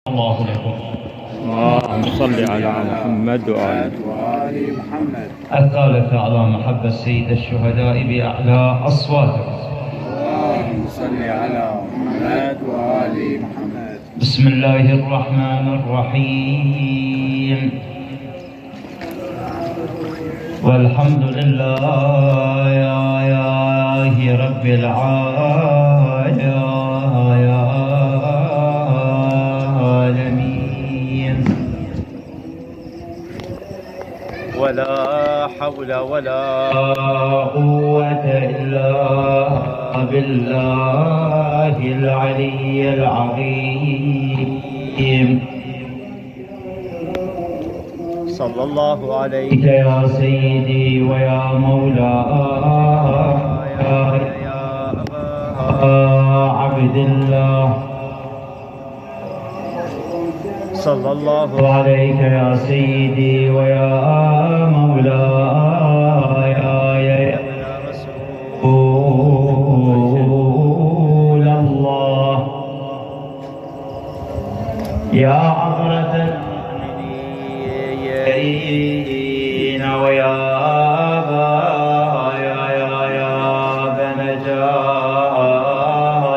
الله لكم. اللهم صل على محمد وآل محمد. الثالث على محبة سيد الشهداء بأعلى أصواتكم. اللهم صل على محمد وآل محمد. بسم الله الرحمن الرحيم. والحمد لله يا رب العالمين. ولا حول ولا قوة إلا بالله العلي العظيم. صلى الله عليك يا سيدي ويا مولاي يا عبد الله. صلى الله عليك يا سيدي ويا مولاي يا رسول الله. يا عبرة ويا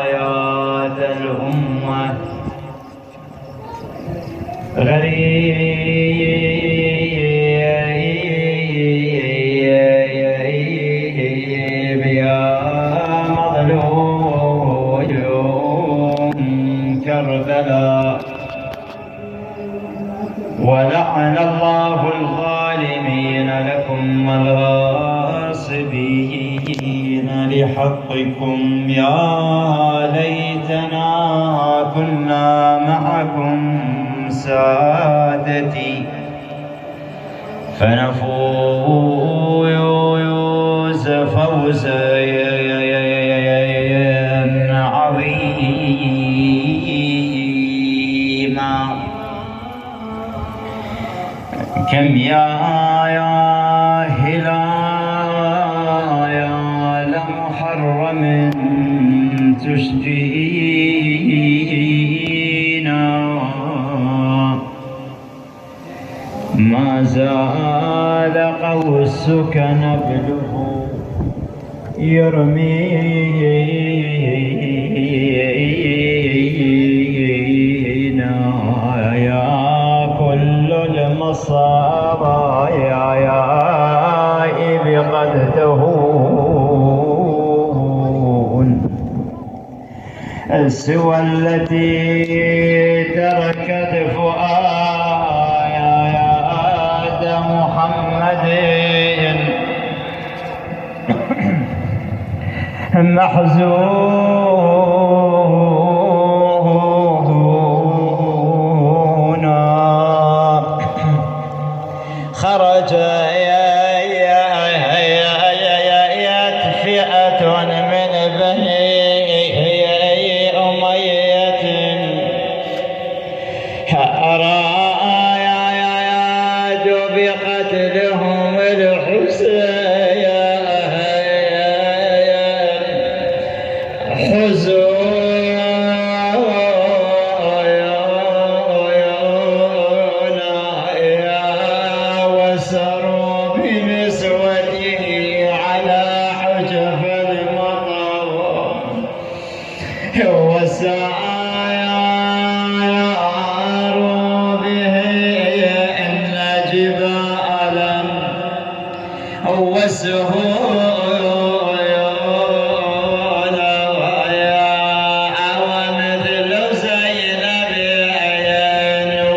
بنجايات الأمة. غريب يا مظلوم كربلاء. ولعن الله الظالمين لكم والغاصبين لحقكم. يا ليتنا كنا معكم سادتي فنفوز فوزا عظيما. كم يا هلال محرم تشجينا. ما زال قوسك نبله يرمينا. يا كل المصايا قد تهون سوى التي تركت فؤاد محمد محزونا. خرج فئة من بني أمية أراد بقتلهم الحسين حزونا وسروا بنسوته على حجف المطر وساروا به إن جبالا وسهولا. ومثل زينب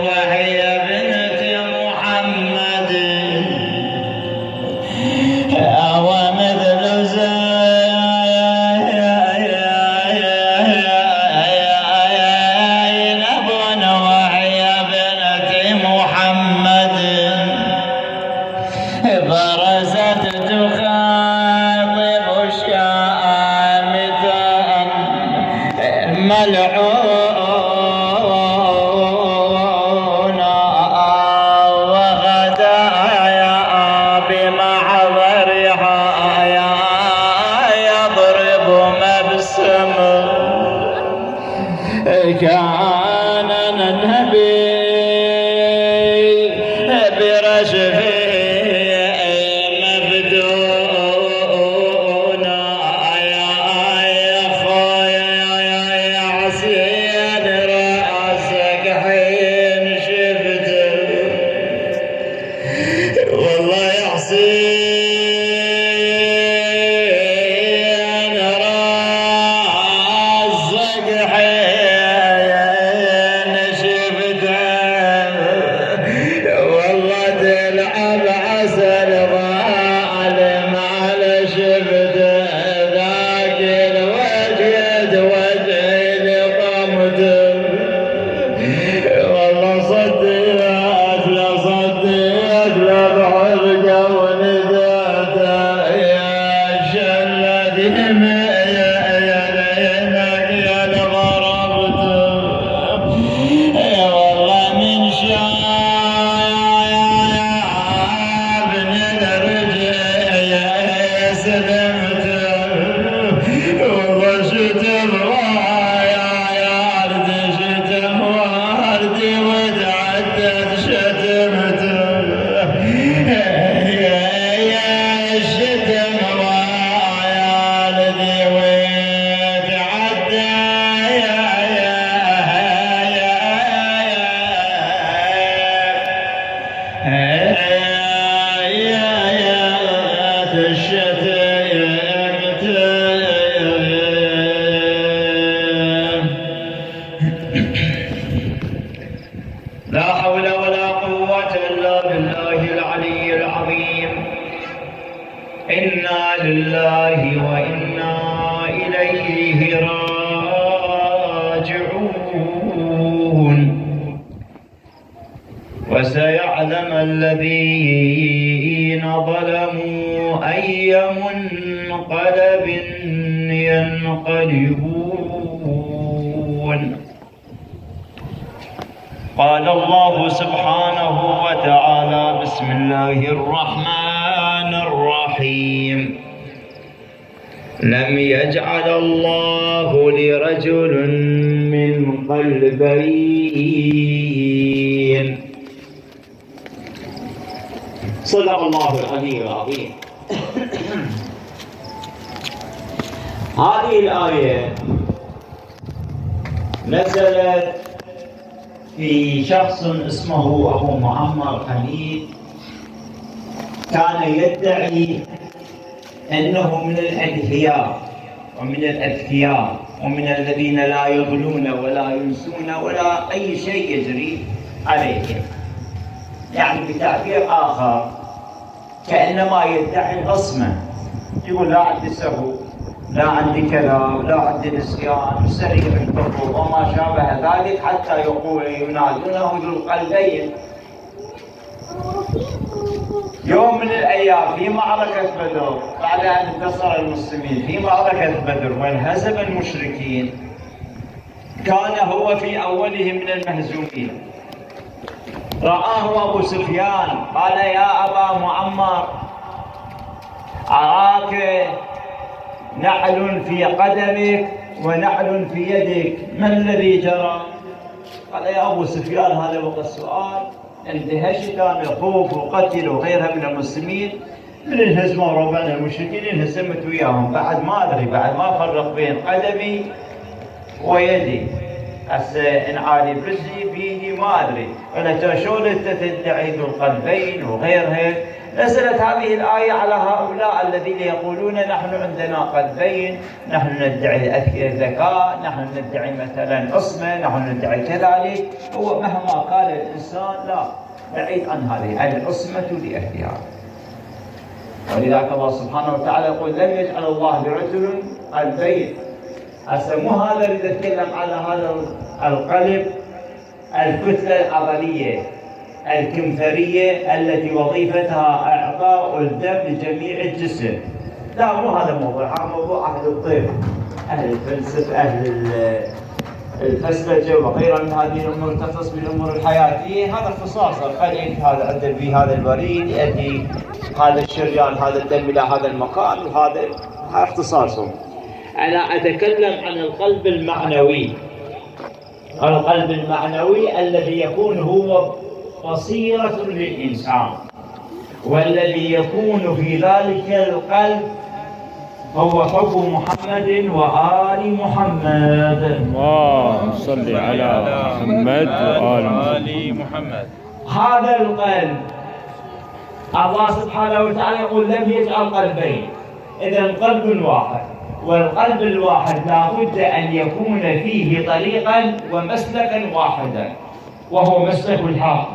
وهي بنت محمد. ومثل زينب وهي بنت محمد. برزت تخاطب شامتا ملعونا. وغدا بمحضرها يضرب مبسم كان النبي برشفه لا حول ولا قوة إلا بالله العلي العظيم. إنا لله وإنا إليه راجعون. وسيعلم الذين ظلموا أي منقلب ينقلبون. قال الله سبحانه وتعالى: بسم الله الرحمن الرحيم. لم يجعل الله لرجل من قلبين. صدق الله العلي العظيم. هذه الآية نزلت في شخص اسمه أبو معمر حميد، كان يدعي أنه من الأدهياء ومن الأذكياء ومن الذين لا يغلون ولا ينسون ولا أي شيء يجري عليهم. يعني بتعبير آخر كأنما يدعي العصمة، يقول لا عندي سهو، لا عندي كذا، لا عندي نسيان، سريع الحفظ وما شابه ذلك، حتى ينادونه ذو القلبين. يوم من الأيام في معركة بدر، بعد أن انتصر المسلمين في معركة بدر وانهزم المشركين، كان هو في أولهم من المهزومين. رآه أبو سفيان قال: يا أبا معمر، أراك نعل في قدمك ونعل في يدك، ما الذي جرى؟ قال: يا أبو سفيان، هذا وقت السؤال. اندهشت، كان الخوف وقتل وغيرها من المسلمين من الهزمة وربعنا المشركين، انهزمت وياهم. بعد ما أدري، بعد ما فرق بين قدمي ويدي، هسه انعالي برجلي بيدي ما أدري، ولا شلون أنت تدعي ذو القلبين وغيرها. نزلت هذه الآية على هؤلاء الذين يقولون: نحن عندنا قلبين، نحن ندعي الذكاء، نحن ندعي مثلا عصمة، نحن ندعي كذلك. هو مهما قال الإنسان لا، بعيد عن هذه العصمة لأهلها. ولذلك الله سبحانه وتعالى يقول: لم يجعل الله لرجل قلبين. هسه مو هذا اللي يتكلم على هذا القلب، الكتلة العضلية الكمثرية التي وظيفتها إعطاء الدم لجميع الجسم. لا، مو هذا الموضوع، هذا موضوع أهل الطب، أهل الفلسفة، أهل الفسلجة وغيرها من هذه الأمور تختص بالأمور الحياتية. هذا اختصاص القلب، هذا عنده في هذا الوريد يؤدي هذا الشريان هذا الدم إلى هذا المكان، وهذا اختصاصهم. أنا أتكلم عن القلب المعنوي القلب المعنوي الذي يكون هو بصيرة للإنسان، والذي يكون في ذلك القلب هو حب محمد وآل محمد. اللهم صل على محمد وآل محمد. هذا القلب الله سبحانه وتعالى يقول لم يجعل قلبين، إذا قلب واحد، والقلب الواحد لا بد أن يكون فيه طريقا ومسلكا واحدا، وهو مسلك الحق،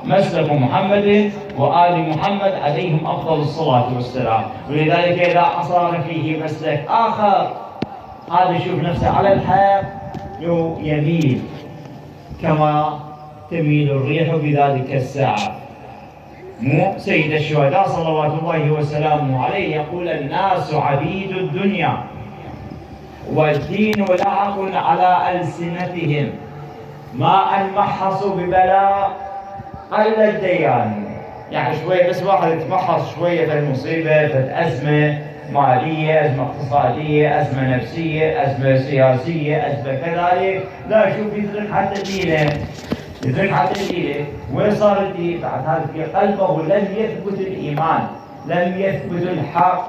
مسلك محمد وآل محمد عليهم أفضل الصلاة والسلام. ولذلك إذا صار فيه مسلك آخر هذا يشوف نفسه على الحق يميل كما تميل الريح بذلك الساعة. مو سيد الشهداء صلوات الله وسلامه عليه يقول الناس عبيد الدنيا والدين لاحق على ألسنتهم، ما أن محصوا ببلاء قل الديان. يعني شوية بس واحد يتمحص شوية في المصيبة، في أزمة مالية، أزمة اقتصادية، أزمة نفسية، أزمة سياسية، أزمة كذلك، لا شوف يدرك حتى دينه، يدرك حتى دينه. وين صار الدين؟ بعد هذا في قلبه لم يثبت الإيمان، لم يثبت الحق،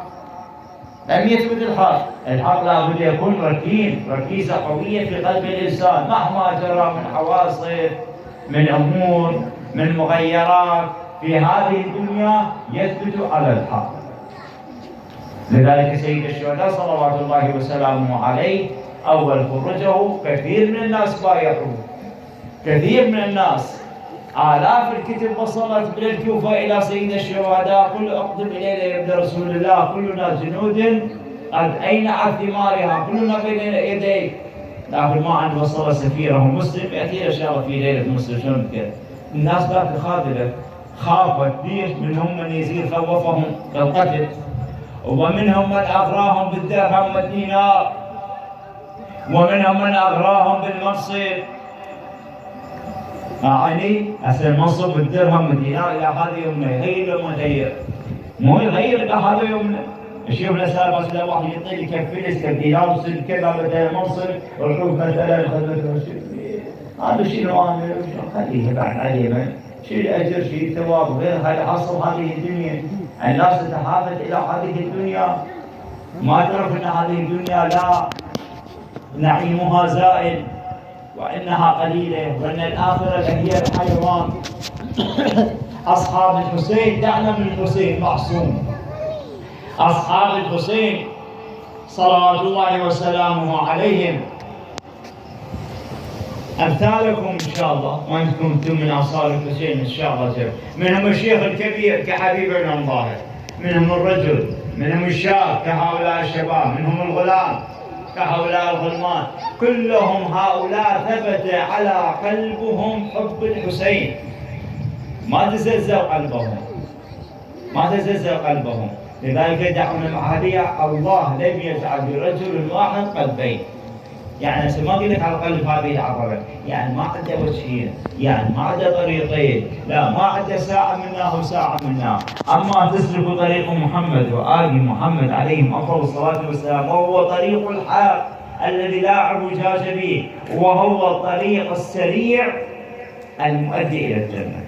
لم يثبت الحق. الحق لابد يكون ركيزة قوية في قلب الإنسان مهما جرى من حواصل، من أمور، من مغيرات في هذه الدنيا يثبت على الحق. لذلك سيد الشهداء صلوات الله وسلامه عليه أول خروجه كثير من الناس بايعوه، كثير من الناس، آلاف الكتب وصلت من الكوفة إلى سيد الشهداء قل أقدم إلينا يا ابن رسول الله كلنا جنود قد أينعت ثمارها كلنا بين يديك. لكن ما عند وصل سفيره مسلم يأتي إن شاء الله في ليلة مسلم. شلون كذا؟ الناس بقت خاذلة، خافت. ليش؟ منهم من يزيد خوفهم بالقتل، ومنهم من أغراهم بالدرهم والدينار، ومنهم من أغراهم بالمنصب. يعني أصل المنصب والدرهم والدينار إلى هذا يومنا يغير وما يغير، مو يغير إلى هذا يومنا. شوف الأسئلة بس واحد يعطي لك فلس كدينار وصير كذا بدل منصب والروح مثلا خذته. هذا شنو أنا خليه بعد عليه شيء أجر شيء ثواب غير هذا حصل هذه الدنيا. الناس تتحافت إلى هذه الدنيا ما تعرف أن هذه الدنيا لا نعيمها زائل وإنها قليلة، وأن الآخرة هي الحيوان. أصحاب الحسين دعنا من الحسين معصوم، أصحاب الحسين صلوات الله وسلامه عليهم أمثالكم إن شاء الله، وأنتم أنتم من أنصار الحسين إن شاء الله. منهم الشيخ الكبير كحبيب بن ظاهر، منهم الرجل، منهم الشاب كهؤلاء الشباب، منهم الغلام كهؤلاء الغلمان، كلهم هؤلاء ثبت على قلبهم حب الحسين، ما تزلزل قلبهم، ما تزلزل قلبهم. لذلك دعونا مع هذه الله لم يجعل برجل واحد قلبين. يعني ما قلت لك على قلب هذه العضلة، يعني ما عنده وجهين، يعني ما عنده طريقين، لا ما عنده ساعة منا وساعة منا. أما تسلك طريق محمد وآل محمد عليهم أفضل الصلاة والسلام، وهو طريق الحق الذي لا اعوجاج به، وهو الطريق السريع المؤدي إلى الجنة.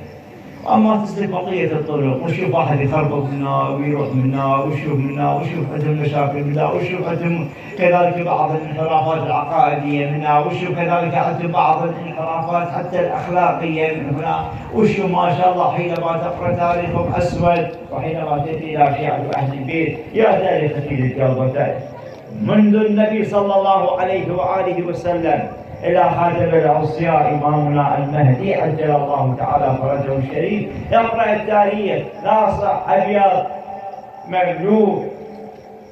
أما تسلك بقية الطرق وشوف واحد يخربط منا ويروح منا وشوف منا وشوف عندهم مشاكل منا وشوف عندهم كذلك بعض الانحرافات العقائدية منا وشوف كذلك عندهم بعض الانحرافات حتى الأخلاقية من هنا وشوف ما شاء الله حينما تقرأ تاريخهم أسود وحينما تأتي إلى شيعة أهل البيت يا تاريخ خفيف القلب منذ النبي صلى الله عليه وآله وسلم إلى خاتم الأوصياء إمامنا المهدي عجل الله تعالى فرجه الشريف. اقرأ التاريخ ناصع أبيض مملوء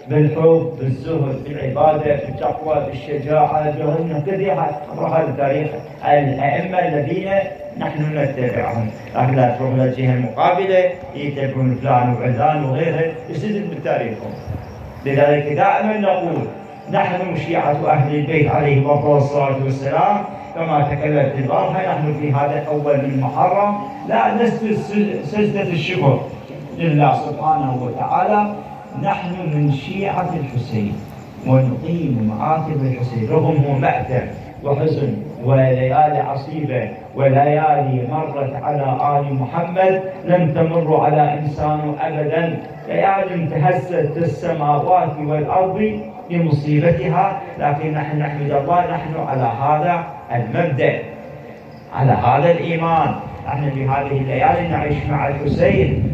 بالحب بالزهد بالعبادة بالتقوى بالشجاعة بالهمة كذا. اقرأ هذا التاريخ الأئمة الذين نحن نتبعهم. لكن لا تروح للجهة المقابلة يتبعون فلان وعلان وغيره يستدل بتاريخهم. لذلك دائما نقول نحن شيعة أهل البيت عليهم أفضل الصلاة والسلام كما تكلمت البارحة، نحن في هذا الأول من محرم لا نسجد سجدة الشكر لله سبحانه وتعالى. نحن من شيعة الحسين ونقيم معاتب الحسين رغم هو مأتم وحزن وليالي عصيبة وليالي مرت على آل محمد لم تمر على إنسان أبدا. ليالي تهزت السماوات والأرض بمصيبتها، لكن نحن نحمد الله نحن على هذا المبدأ، على هذا الإيمان. نحن في هذه الليالي نعيش مع الحسين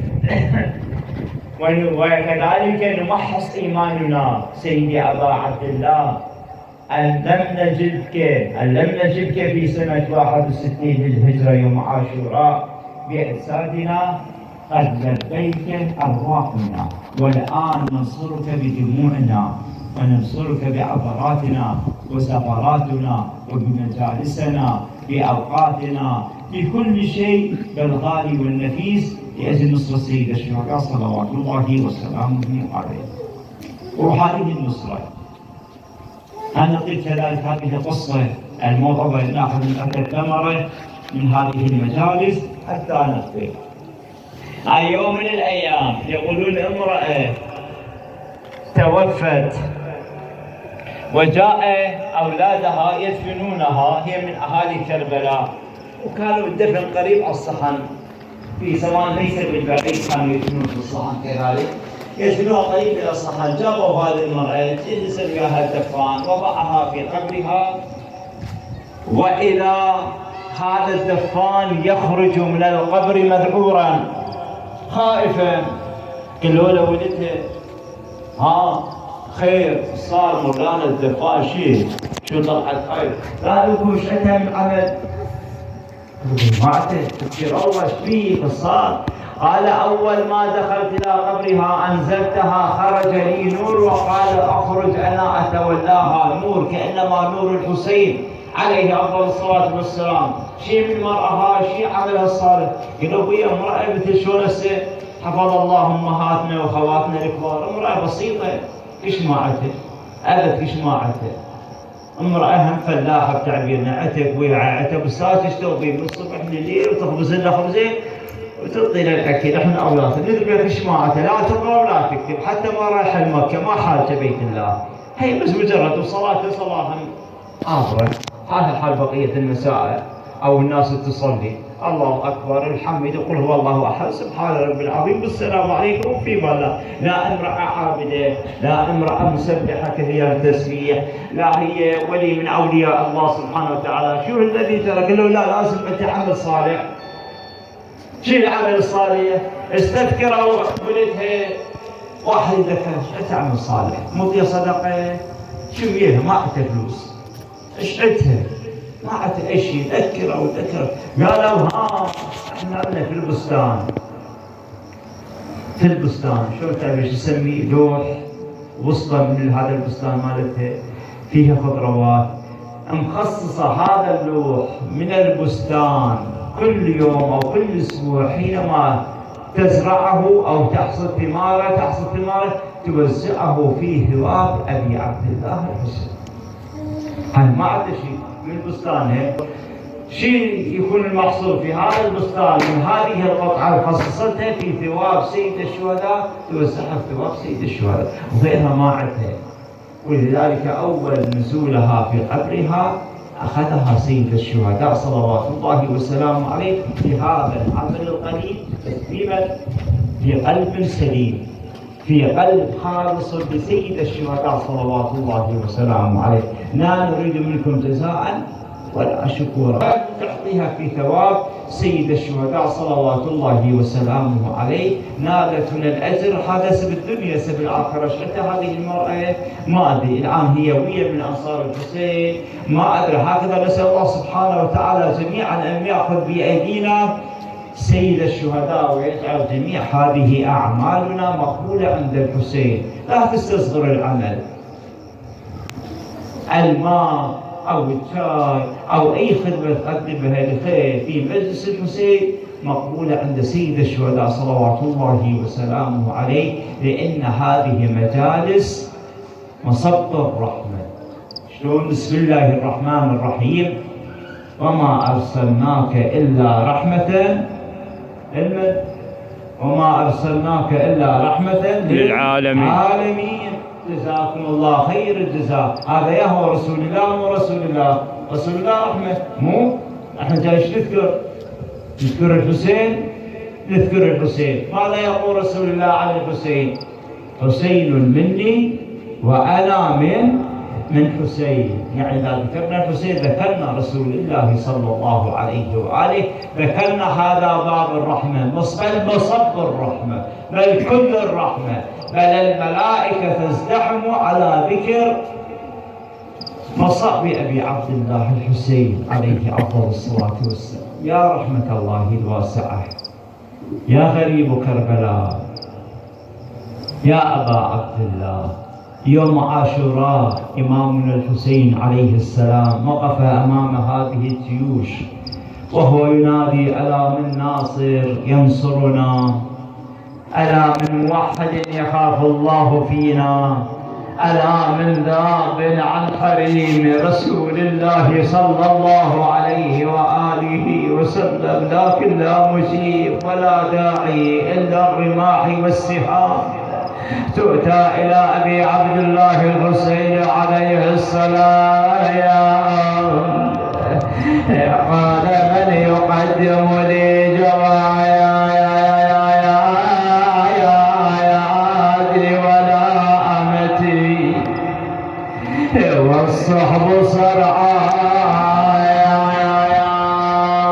وكذلك نمحص إيماننا. سيدي أبا عبد الله، أن لم نجدك في سنة 61 للهجرة يوم عاشوراء بأجسادنا، قد لبيك أرواحنا، والآن ننصرك بدموعنا وننصرك بعبراتنا وسفراتنا وبمجالسنا بأوقاتنا في كل شيء بالغالي والنفيس لأجل نصرة سيد الشهداء صلوات الله وسلامه عليه. وهذه النصرة أنا قلت كذلك هذه القصة الموضوع ناخذ الثمرة من هذه المجالس حتى نخفي. يوم من الأيام يقولون امرأة توفت وجاء أولادها يدفنونها، هي من أهالي كربلاء، وكانوا الدفن قريب على الصحن في زمان ليس بالبعيد، كانوا يدفنون في الصحن كذلك، يدفنوها قريب إلى الصحن. جابوا هذه المرأة جلس وياها الدفان وضعها في قبرها، وإذا هذا الدفان يخرج من القبر مذعورا خائفا. قالوا له ولدها خير صار مولانا الدفان شو طلعت خير؟ قالوا وش عندها من عمل؟ ماتت تفكير الله فيه صار. قال أول ما دخلت إلى قبرها أنزلتها خرج لي نور، وقال أخرج أنا أتولاها نور، كأنما نور الحسين عليه أفضل الصلاة والسلام. شيء من مرأها شيء عملها الصالح. قالوا بي امرأة مثل شو هسه حفظ الله أمهاتنا وخواتنا الكبار، امرأة بسيطة إيش معته أبد إيش معته، امرأة هم فلاحة بتعبيرنا، عتب ويعة عتب والساعة تشتغل من الصبح لليل وتخبز لنا خبزين وتعطي لنا الأكل. احنا أولادنا ندري إيش معته، لا تقرأ ولا تكتب، حتى ما رايح المكة ما حاجة بيت الله، هي بس مجرد وصلاة حاضرة. هذا حال بقية المساء أو الناس تصلي الله أكبر الحمد قل هو الله أحد سبحان رب العظيم بالسلام عليكم في بالله. لا امرأة عابدة، لا امرأة مسبحة كثيرة التسبيح، لا هي ولي من أولياء الله سبحانه وتعالى. شو الذي ترك له؟ لا لازم أنت عمل صالح. شو العمل الصالح؟ استذكروا ولدها واحد ذكر ايش تعمل صالح؟ مضي صدقة شو بيها؟ ما عندها فلوس، ايش عندها؟ ما عندها اي شيء. ذكروا وذكروا قالوا احنا عندنا في البستان شو تعرف ايش نسميه؟ لوح وسطى من هذا البستان مالتها فيها خضروات، مخصصة هذا اللوح من البستان كل يوم او كل اسبوع حينما تزرعه او تحصد ثماره توزعه في ثواب ابي عبد الله الحسين. هذا ما عنده شيء من بستانه، شيء يكون المحصول في هذا البستان من هذه القطعه خصصتها في ثواب سيد الشهداء، توزعها في ثواب سيد الشهداء، وغيرها ما عندها. ولذلك اول نزولها في قبرها أخذها سيد الشهداء صلوات الله وسلامه عليه في هذا العمل القليل، تسليما في قلب سليم، في قلب خالص لسيد الشهداء صلوات الله وسلامه عليه. لا نريد منكم جزاء ولا شكورا، تعطيها في ثواب سيد الشهداء صلوات الله وسلامه عليه. نالت من الأجر هذا سب الدنيا سب الآخرة. حتى هذه المرأة ما أدري الآن هي ويا من أنصار الحسين ما أدري، هكذا نسأل الله سبحانه وتعالى جميعا أن يأخذ بأيدينا سيد الشهداء ويجعل جميع هذه أعمالنا مقبولة عند الحسين. لا تستصغر العمل، الماء أو الشاي أو أي خدمة تقدمها لخير في مجلس الحسين مقبولة عند سيد الشهداء صلوات الله وسلامه عليه، لأن هذه مجالس مصب الرحمة. شلون؟ بسم الله الرحمن الرحيم، وما أرسلناك إلا رحمة للعالمين. جزاكم الله خير الجزاء. هذا يا هو رسول الله ورسول الله رسول الله رحمة، مو احنا جاي ايش نذكر؟ نذكر الحسين، نذكر الحسين. ماذا يقول رسول الله عن الحسين؟ حسين مني وأنا من حسين. يعني إذا ذكرنا الحسين ذكرنا رسول الله صلى الله عليه وآله، ذكرنا هذا باب الرحمة، بل مصب الرحمة، بل كل الرحمة، بل الملائكة تزدحم على ذكر مصاب أبي عبد الله الحسين عليه أفضل الصلاة والسلام. يا رحمة الله الواسعة، يا غريب كربلاء، يا أبا عبد الله، يوم عاشوراء إمامنا الحسين عليه السلام وقف أمام هذه الجيوش وهو ينادي: ألا من ناصر ينصرنا، ألا من موحد يخاف الله فينا، ألا من ذاب عن حريم رسول الله صلى الله عليه وآله وسلم، لكن لا مجيب ولا داعي إلا الرماح والسهام تؤتى إلى أبي عبد الله الحسين عليه السلام. قال: من يقدم لي جوايا ولا أمتي والصحب صرعايا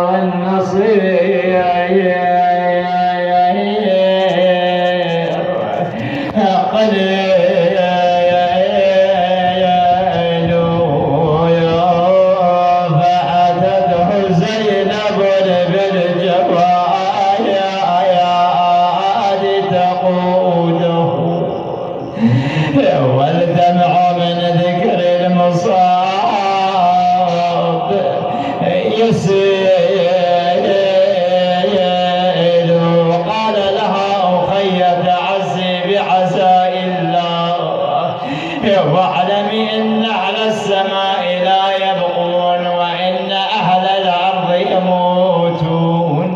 والنصير والدمع من ذكر المصاب يسيل. قال لها: أخي تعزي بعزاء الله، واعلمي إن على السماء لا يبقون وإن أهل الأرض يموتون،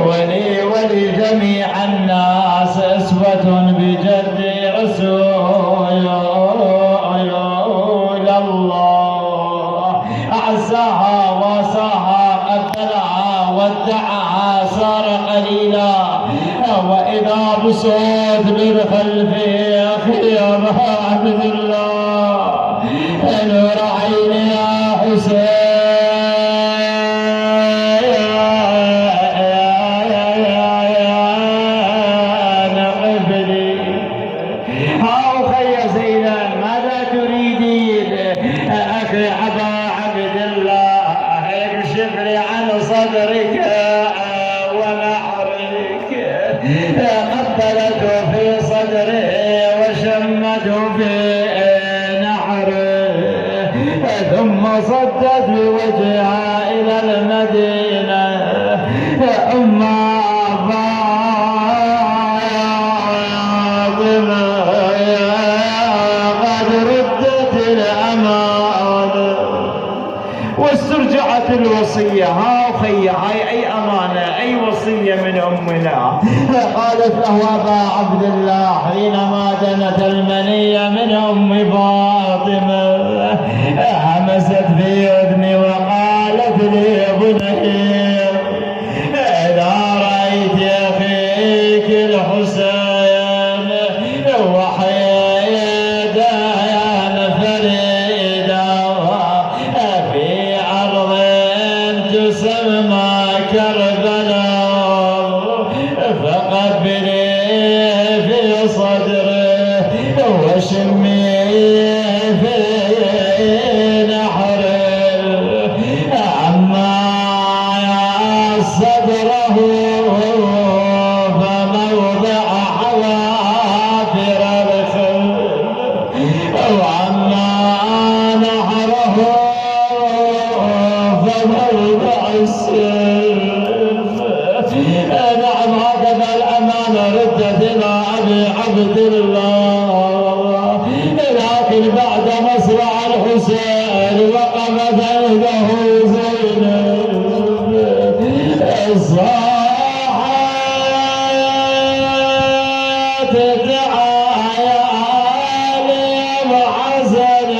ولي ولجميع الناس أسوة بجد رسول الله. أعزاها واساها قبلها ودعها صار قليلا، وإذا بصوت بالخلف خير عبد الله نور عيني يا حسين قبلته في صدره وشمته في نحره، ثم صدت بوجهها إلى المدينة. أما فاطمة قد ردت الأمان واسترجعت الوصية. ها أخي، هاي أي أمانة، أي وصية من أمنا. قالت له: أبا عبد الله، حينما دنت المنية من أم فاطمة همست في أذني وقالت لي: يا بني، إذا رأيت أخيك الحسين وحيدا فريدا في أرض تسمى كربلاء، فقبلي في صدره وشمي في نحره، أما صدره فموضع حوافر الخل، وأما نحره فموضع السيف. نعم، هكذا الأمانة ردت إلى أبي عبد الله، لكن بعد مصرع الحسين وقفت عنده زينب صاحت تعالي وحسن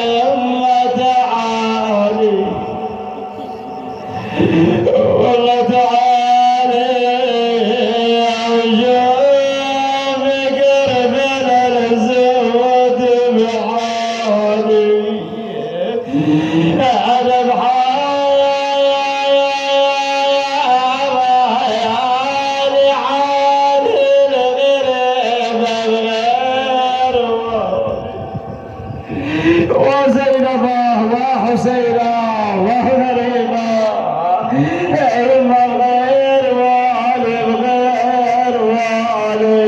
وتعالي والله تعالى وشوفك ربنا الزود بحالي أنا بحالي حالي الغريب الغير وزينب وحسينة وهريمة إما الغير وعلي بغير وعلي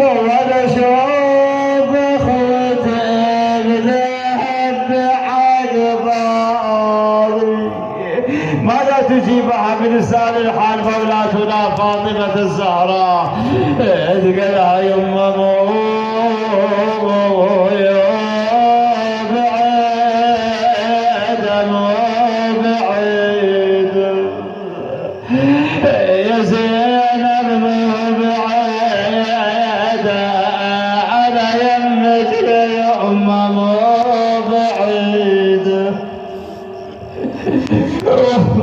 وأنا شوف أخوتي بذهب عقبالي ماذا تجيبها بلسان الحال مولاتنا فاطمة الزهراء تقلها يما يا زينب مبعدة على يمك يا أم مبعدة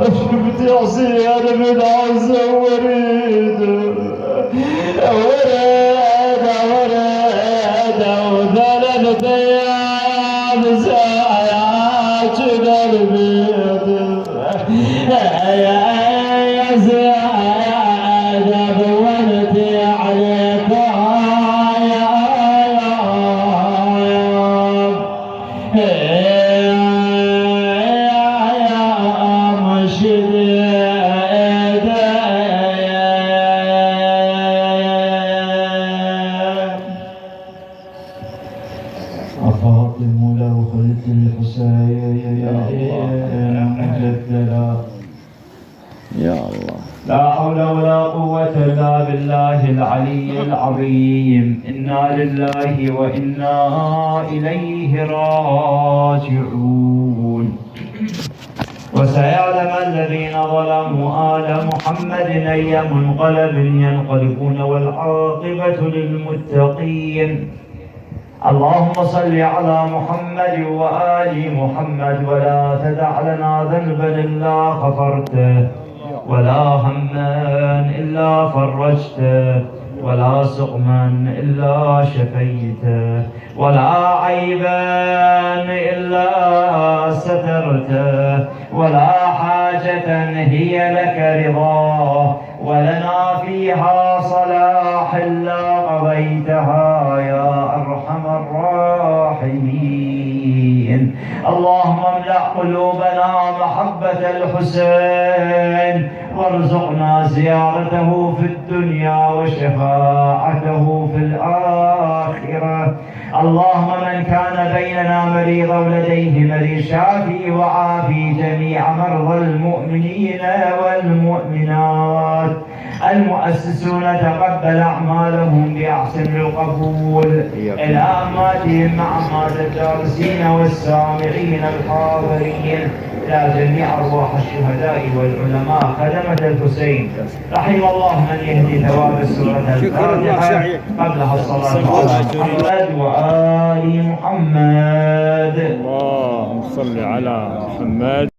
شفت يا زينب من عز وريدة وريدة وريدة وثلاثة أيام زايات قلبي يا زيادة بولتي عليك يا مرشد أفاطم له خلت الحسين مجددا يا الله. لا حول ولا قوة إلا بالله العلي العظيم. إنا لله وإنا إليه راجعون. وسيعلم الذين ظلموا آل محمد أي منقلب ينقلبون والعاقبة للمتقين. اللهم صل على محمد وآل محمد ولا تدع لنا ذنبا إلا غفرته ولا هما إلا فرجته ولا سقما إلا شفيته ولا عيبا إلا سترته ولا حاجة هي لك رضاه ولنا فيها صلاح إلا قضيتها يا أرحم الراحمين. اللهم املأ قلوبنا محبة الحسين وارزقنا زيارته في الدنيا وشفاعته في الآخرة. اللهم من كان بيننا مريضا ولديه مريض شافي وعافي جميع مرضى المؤمنين والمؤمنات. المؤسسون تقبل أعمالهم بأحسن القبول إلى أماتهم مع أمات الدارسين والسامعين الحاضرين إلى جميع أرواح الشهداء والعلماء خدمة الحسين. رحم الله من يهدي ثواب السورة الفاتحة قبلها الصلاة على محمد وآل محمد. اللهم صل على محمد.